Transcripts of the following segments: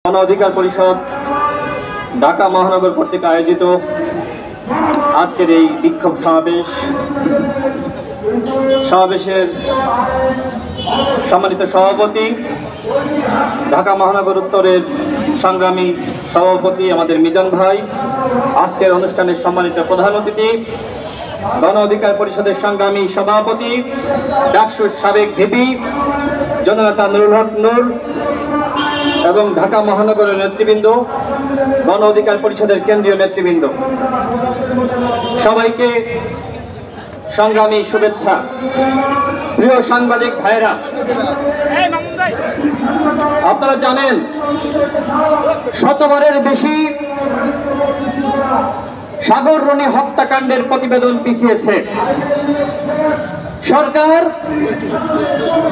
গণ অধিকার পরিষদ ঢাকা মহানগর কর্তৃক আয়োজিত আজকের এই বিক্ষোভ সমাবেশের সম্মানিত সভাপতি, ঢাকা মহানগর উত্তরের সংগ্রামী সভাপতি আমাদের মিজান ভাই, আজকের অনুষ্ঠানের সম্মানিত প্রধান অতিথি, গণ অধিকার পরিষদের সংগ্রামী সভাপতি ডাকসুর সাবেক ভিপি জননেতা নুরুল হক নূর এবং ঢাকা মহানগরের নেতৃবৃন্দ, গণ অধিকার পরিষদের কেন্দ্রীয় নেতৃবৃন্দ, সবাইকে সংগ্রামী শুভেচ্ছা। প্রিয় সাংবাদিক ভাইরা, আপনারা জানেন শতবারের বেশি সাগর রনি হত্যাকাণ্ডের প্রতিবেদন পিছিয়েছে। সরকার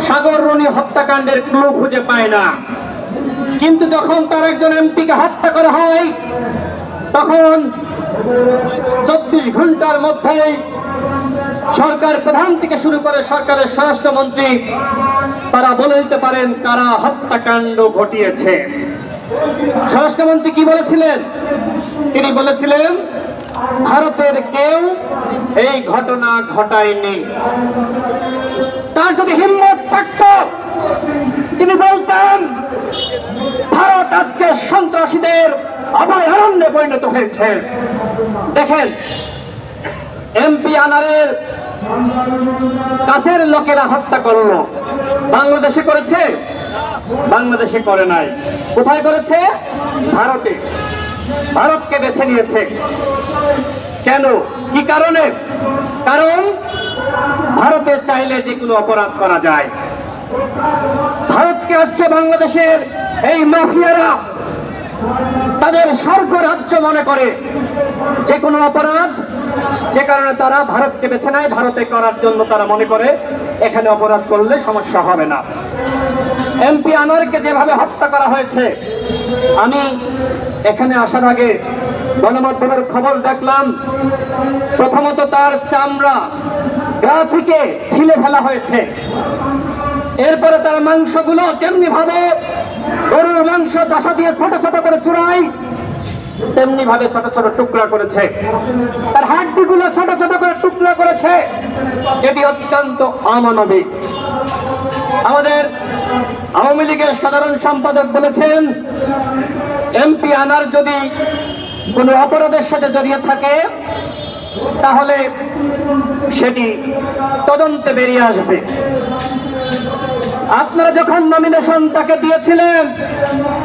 সাগর রনি হত্যাকাণ্ডের ক্লু খুঁজে পায় না, কিন্তু যখন তার একজন এমপিকে হত্যা করা হয় তখন 24 ঘন্টার মধ্যেই সরকার প্রধান থেকে শুরু করে সরকারের স্বরাষ্ট্রমন্ত্রী তারা বলে দিতে পারেন কারা হত্যাকাণ্ড ঘটিয়েছে। স্বরাষ্ট্রমন্ত্রী কি বলেছিলেন? তিনি বলেছিলেন ভারতের কেউ এই ঘটনা ঘটায়নি। তার যদি হিম্মত থাকত তিনি বলতেন ভারত আজকে সন্ত্রাসীদের অভয়ারণ্যে পরিণত হয়েছে। দেখেন, এমপি আনারের কাছের লোকেরা হত্যা করলো, বাংলাদেশে করেছে? বাংলাদেশে করে নাই। কোথায় করেছে? ভারতে। ভারতকে বেছে নিয়েছে। কেন? কি কারণে? কারণ ভারতে চাইলে যে কোনো অপরাধ করা যায়। ভারতকে আজকে বাংলাদেশের এই মাফিয়ারা তাদের স্বর্গ রাজ্য মনে করে। যে কোনো অপরাধ যে কারণে তারা ভারতকে বেছে নেয়, ভারতে করার জন্য তারা মনে করে এখানে অপরাধ করলে সমস্যা হবে না। এমপি আনোয়ারকে যেভাবে হত্যা করা হয়েছে, আমি এখানে আসার আগে গণমাধ্যমের খবর দেখলাম, প্রথমত তার চামড়া গা থেকে ছিলে ফেলা হয়েছে, এরপরে তার মাংসগুলো যেমনি ভাবে গরুর মাংস দশা দিয়ে ছোট ছোট করে চুরাই তেমনি ভাবে ছোট ছোট টুকরা করেছে, তার হাড্ডিগুলো ছোট ছোট করে টুকরা করেছে। এটি অত্যন্ত অমানবিক। আমাদের আওয়ামী লীগের সাধারণ সম্পাদক বলেছেন এমপি আনার যদি কোনো অপরাধের সাথে জড়িয়ে থাকে তাহলে সেটি তদন্তে বেরিয়ে আসবে। আপনারা যখন নমিনেশন তাকে দিয়েছিলেন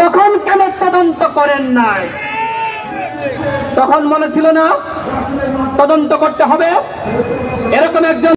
তখন কেন তদন্ত করেন নাই? তখন মনে ছিল না তদন্ত করতে হবে? এরকম একজন